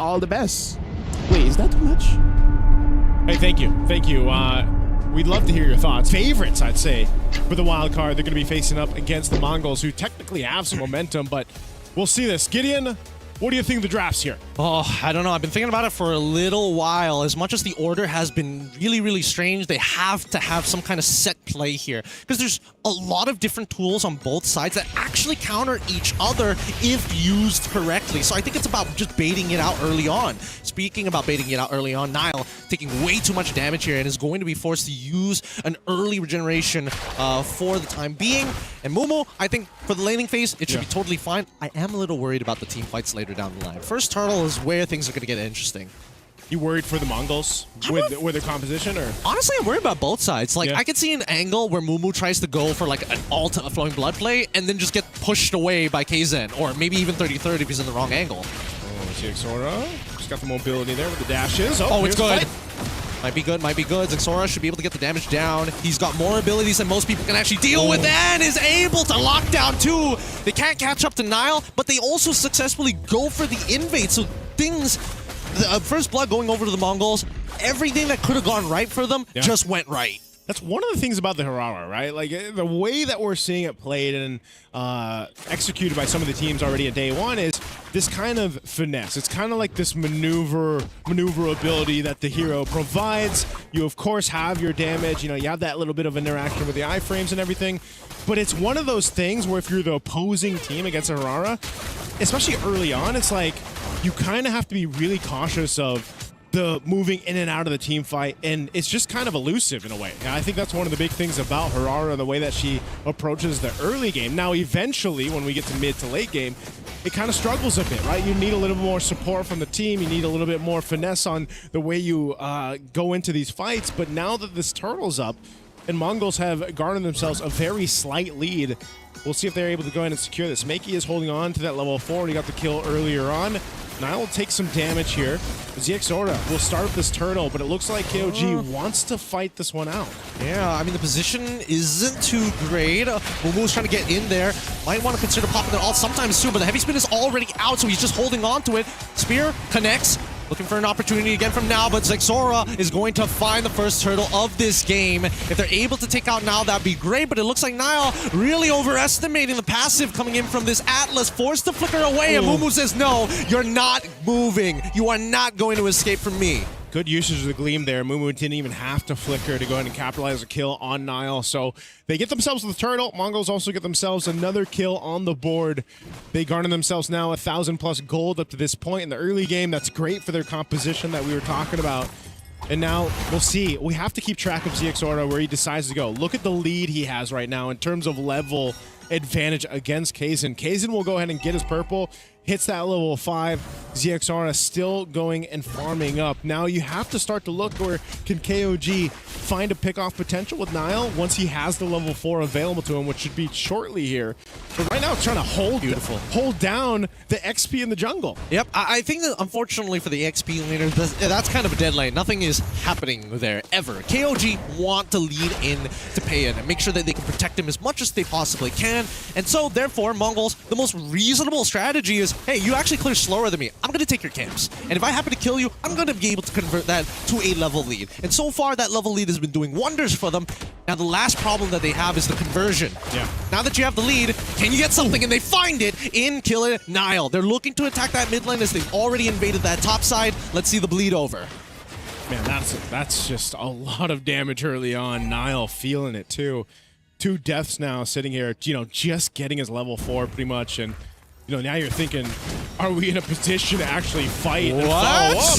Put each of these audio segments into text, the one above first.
all the best. Wait, is that too much? Hey, thank you. Thank you. We'd love to hear your thoughts. Favorites, I'd say, for the wild card. They're going to be facing up against the Mongols, who technically have some momentum, but we'll see this. Gideon, what do you think of the drafts here? Oh, I don't know. I've been thinking about it for a little while. As much as the order has been really, really strange, they have to have some kind of set play here. Because there's a lot of different tools on both sides that actually counter each other if used correctly. So I think it's about just baiting it out early on. Speaking about baiting it out early on, Nile taking way too much damage here and is going to be forced to use an early regeneration for the time being. And Mumu, I think for the laning phase, it should be totally fine. I am a little worried about the team fights later down the line. First turtle is where things are going to get interesting. You worried for the Mongols with their composition, or? Honestly, I'm worried about both sides. Like, I could see an angle where Mumu tries to go for like an alt flowing blood play and then just get pushed away by Kaizen, or maybe even 30-30 if he's in the wrong angle. Oh, Zixora just got the mobility there with the dashes. Oh, it's good. Might be good, might be good. Zixora should be able to get the damage down. He's got more abilities than most people can actually deal with and is able to lock down too. They can't catch up to Nile, but they also successfully go for the invade. So things, first blood going over to the Mongols, everything that could have gone right for them just went right. That's one of the things about the Harara, right? Like, the way that we're seeing it played and executed by some of the teams already at day one is this kind of finesse. It's kind of like this maneuverability that the hero provides. You, of course, have your damage. You know, you have that little bit of interaction with the iframes and everything. But it's one of those things where if you're the opposing team against a Harara, especially early on, it's like you kind of have to be really cautious of the moving in and out of the team fight, and it's just kind of elusive in a way. And I think that's one of the big things about Harara, the way that she approaches the early game. Now, eventually, when we get to mid to late game, it kind of struggles a bit, right? You need a little more support from the team. You need a little bit more finesse on the way you go into these fights. But now that this turtle's up, and Mongols have garnered themselves a very slight lead, we'll see if they're able to go in and secure this. Makey is holding on to that level 4, and he got the kill earlier on. Nile will take some damage here. Zixora will start with this turtle, but it looks like KOG wants to fight this one out. Yeah, I mean, the position isn't too great. Mumu's trying to get in there. Might want to consider popping it all sometime soon, but the heavy spin is already out, so he's just holding on to it. Spear connects. Looking for an opportunity again from now, but Zixora is going to find the first turtle of this game. If they're able to take out Nile, that'd be great, but it looks like Nile really overestimating the passive coming in from this Atlas, forced to flicker away, and Mumu says, no, you're not moving. You are not going to escape from me. Good usage of the Gleam there. Mumu didn't even have to flicker to go ahead and capitalize a kill on Nile. So they get themselves the turtle. Mongols also get themselves another kill on the board. They garner themselves now 1,000+ gold up to this point in the early game. That's great for their composition that we were talking about. And now we'll see. We have to keep track of Zixora where he decides to go. Look at the lead he has right now in terms of level advantage against Kaizen. Kaizen will go ahead and get his purple. Hits that level 5. Zixora still going and farming up. Now you have to start to look where can KOG find a pick-off potential with Nile once he has the level 4 available to him, which should be shortly here. But right now it's trying to hold down the XP in the jungle. Yep, I think that unfortunately for the XP laner, that's kind of a dead lane. Nothing is happening there ever. KOG want to lead in to Payan and make sure that they can protect him as much as they possibly can. And so therefore, Mongols, the most reasonable strategy is, hey, you actually clear slower than me. I'm going to take your camps. And if I happen to kill you, I'm going to be able to convert that to a level lead. And so far, that level lead has been doing wonders for them. Now, the last problem that they have is the conversion. Yeah. Now that you have the lead, can you get something? And they find it in Killer Nile. They're looking to attack that mid lane as they've already invaded that top side. Let's see the bleed over. Man, that's just a lot of damage early on. Nile feeling it, too. 2 deaths now sitting here, you know, just getting his level 4 pretty much. And you know, now you're thinking, are we in a position to actually fight and follow up?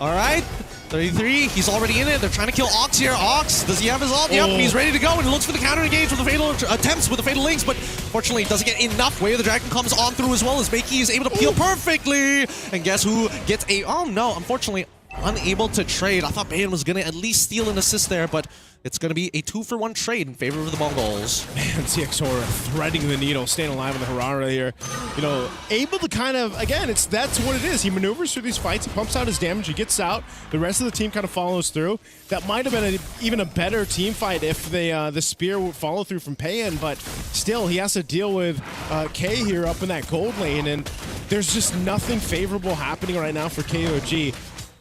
All right, 33, he's already in it. They're trying to kill Ox here. Ox, does he have his ult? Yep, he's ready to go, and he looks for the counter engage with the fatal attempts with the fatal links, but fortunately doesn't get enough. Way of the Dragon comes on through as well as Makey is able to peel perfectly. And guess who gets a, oh no, unfortunately, unable to trade. I thought Bayan was going to at least steal an assist there, but it's going to be a 2-for-1 trade in favor of the Mongols. Man, CXora threading the needle, staying alive in the Harara here. You know, able to kind of, again, that's what it is. He maneuvers through these fights, he pumps out his damage, he gets out. The rest of the team kind of follows through. That might have been even a better team fight if the spear would follow through from Payan, but still, he has to deal with K here up in that gold lane, and there's just nothing favorable happening right now for KOG.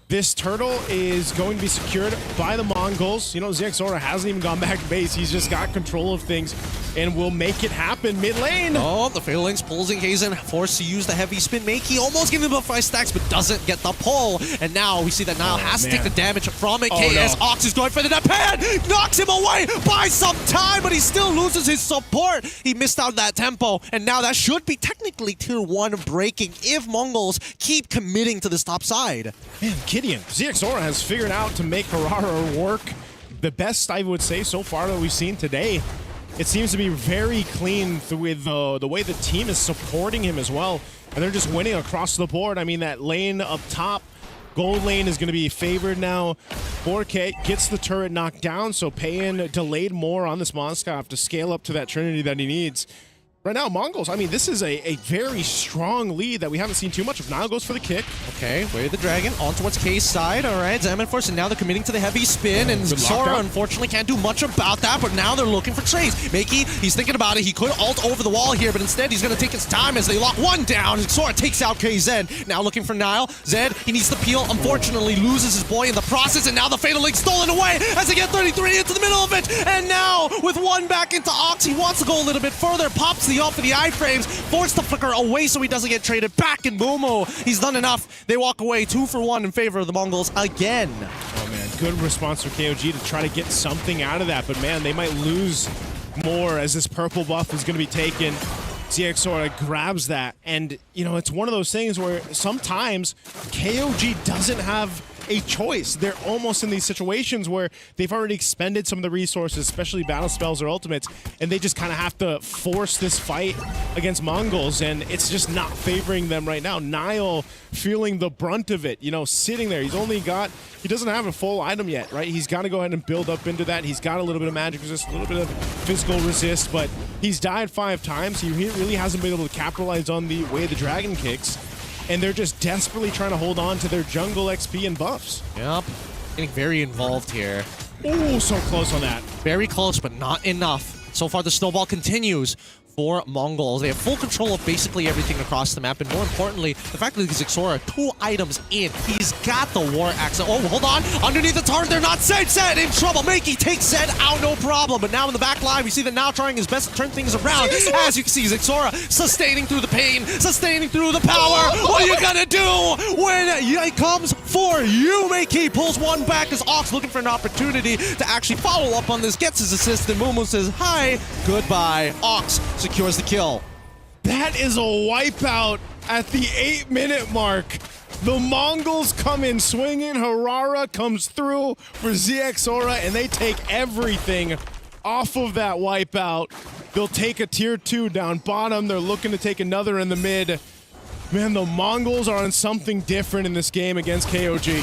This turtle is going to be secured by the Mongols. You know, ZXora hasn't even gone back to base. He's just got control of things and will make it happen mid lane. Oh, the Fatal Links pulls in Kaizen, forced to use the heavy spin. Makey almost getting about 5 stacks, but doesn't get the pull. And now we see that Nile has to take the damage from it. KS Ox is going for the Pan, knocks him away by some time, but he still loses his support. He missed out that tempo, and now that should be technically tier 1 breaking if Mongols keep committing to this top side. Man, Gideon, ZXora has figured out to make Harara work the best, I would say, so far that we've seen today. It seems to be very clean with the way the team is supporting him as well. And they're just winning across the board. I mean, that lane up top, gold lane is going to be favored now. 4K gets the turret knocked down, so Payan delayed more on this Monscoff to scale up to that Trinity that he needs. Right now, Mongols, I mean, this is a very strong lead that we haven't seen too much of. Nile goes for the kick. Okay, Way of the Dragon on towards K's side. All right, Zaman Force, and now they're committing to the heavy spin, and Sora unfortunately can't do much about that, but now they're looking for trades. Makey, he's thinking about it. He could ult over the wall here, but instead he's going to take his time as they lock one down. Sora takes out KZ. Now looking for Nile. Zed, he needs the peel. Unfortunately, loses his boy in the process, and now the Fatal Link stolen away as they get 33 into the middle of it. And now, with one back into Ox, he wants to go a little bit further, pops the ult for the iframes, forced the flicker away so he doesn't get traded back, and Momo, he's done enough. They walk away 2-for-1 in favor of the Mongols again. Oh man, good response from KOG to try to get something out of that, but man, they might lose more as this purple buff is going to be taken. ZXora grabs that, and you know, it's one of those things where sometimes KOG doesn't have a choice. They're almost in these situations where they've already expended some of the resources, especially battle spells or ultimates, and they just kind of have to force this fight against Mongols, and it's just not favoring them right now. Nile feeling the brunt of it, you know, sitting there. He doesn't have a full item yet, right? He's got to go ahead and build up into that. He's got a little bit of magic resist, a little bit of physical resist, but he's died 5 times. He really hasn't been able to capitalize on the Way of the Dragon kicks. And they're just desperately trying to hold on to their jungle XP and buffs. Yep. Getting very involved here. Oh, so close on that. Very close, but not enough. So far, the snowball continues for Mongols. They have full control of basically everything across the map, and more importantly, the fact that Zixora 2 items in. He's got the War Axe. Oh, hold on. Underneath the turret, they're not Zed in trouble. Makey takes Zed out, no problem. But now in the back line, we see that now trying his best to turn things around. As you can see, Zixora sustaining through the pain, sustaining through the power. What are you gonna do when it comes for you? Makey pulls one back as Ox looking for an opportunity to actually follow up on this, gets his assist, and Mumu says, hi, goodbye. Ox secures the kill. That is a wipeout at the 8-minute mark. The Mongols come in swinging. Harara comes through for ZXora, and they take everything off of that wipeout. They'll take a tier 2 down bottom. They're looking to take another in the mid. Man, the Mongols are on something different in this game against KOG.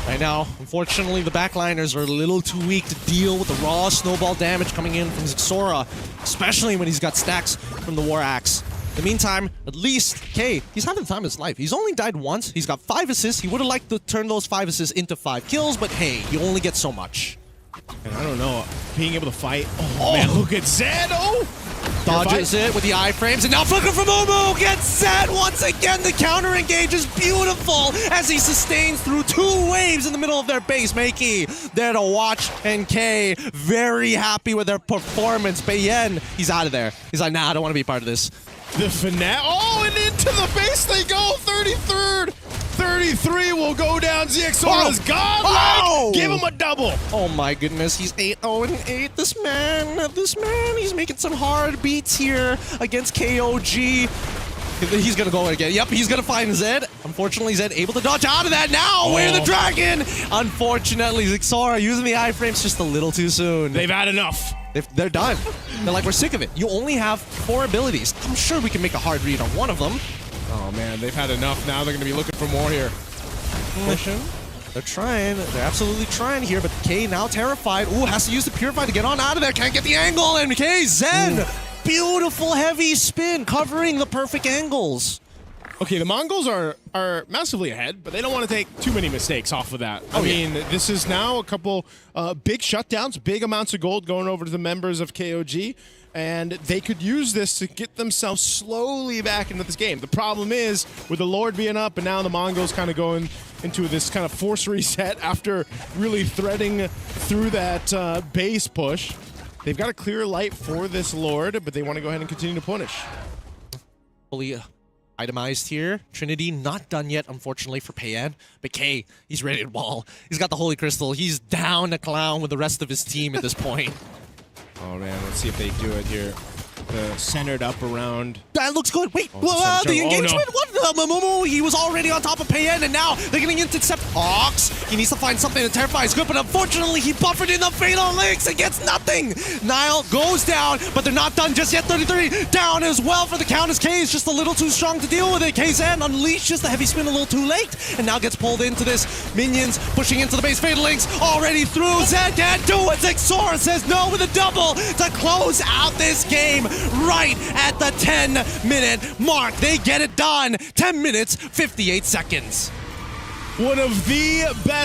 Right now, unfortunately, the backliners are a little too weak to deal with the raw snowball damage coming in from Zixora, especially when he's got stacks from the War Axe. In the meantime, at least K, he's having the time of his life. He's only died once. He's got 5 assists. He would have liked to turn those 5 assists into 5 kills, but hey, you only get so much. And I don't know, being able to fight. Oh man, look at Zed. Oh! Dodges it with the iframes, and now Flicker from Momo gets set once again. The counter engage is beautiful as he sustains through 2 waves in the middle of their base. Makey there to watch, and K very happy with their performance. Bayen, he's out of there. He's like, nah, I don't want to be part of this. The finale. Oh, and into the base they go. 33rd. 33 will go down. ZXora's gone. Oh! Give him a double. Oh my goodness, he's 8-0-8. This man, he's making some hard beats here against KOG. He's gonna go again. Yep, he's gonna find Zed. Unfortunately, Zed able to dodge out of that now. Way of the Dragon. Unfortunately, Zixora using the iframes just a little too soon. They've had enough. They're done. They're like, we're sick of it. You only have 4 abilities. I'm sure we can make a hard read on one of them. Oh man, they've had enough. Now they're going to be looking for more here. Mission. They're trying. They're absolutely trying here, but K now terrified. Ooh, has to use the Purify to get on out of there. Can't get the angle, and KZ, beautiful heavy spin, covering the perfect angles. Okay, the Mongols are massively ahead, but they don't want to take too many mistakes off of that. I mean, this is now a couple big shutdowns, big amounts of gold going over to the members of KOG, and they could use this to get themselves slowly back into this game. The problem is, with the Lord being up, and now the Mongols kind of going into this kind of force reset after really threading through that base push. They've got a clear light for this Lord, but they want to go ahead and continue to punish. Fully itemized here. Trinity not done yet, unfortunately, for Payan. But K, he's ready to ball. He's got the Holy Crystal. He's down a clown with the rest of his team at this point. Oh man, let's see if they do it here. Centered up around. That looks good. Wait, the engagement? What? He was already on top of Payan, and now they're getting intercept. Ox, he needs to find something to terrify is good, but unfortunately, he buffered in the Fatal Links and gets nothing. Nile goes down, but they're not done just yet. 33 down as well for the count as K is just a little too strong to deal with it. KZan unleashes the heavy spin a little too late, and now gets pulled into this. Minions pushing into the base. Fatal Links already through. Zed can't do it. Zexora says no with a double to close out this game. Right at the 10-minute mark. They get it done. 10 minutes, 58 seconds. One of the best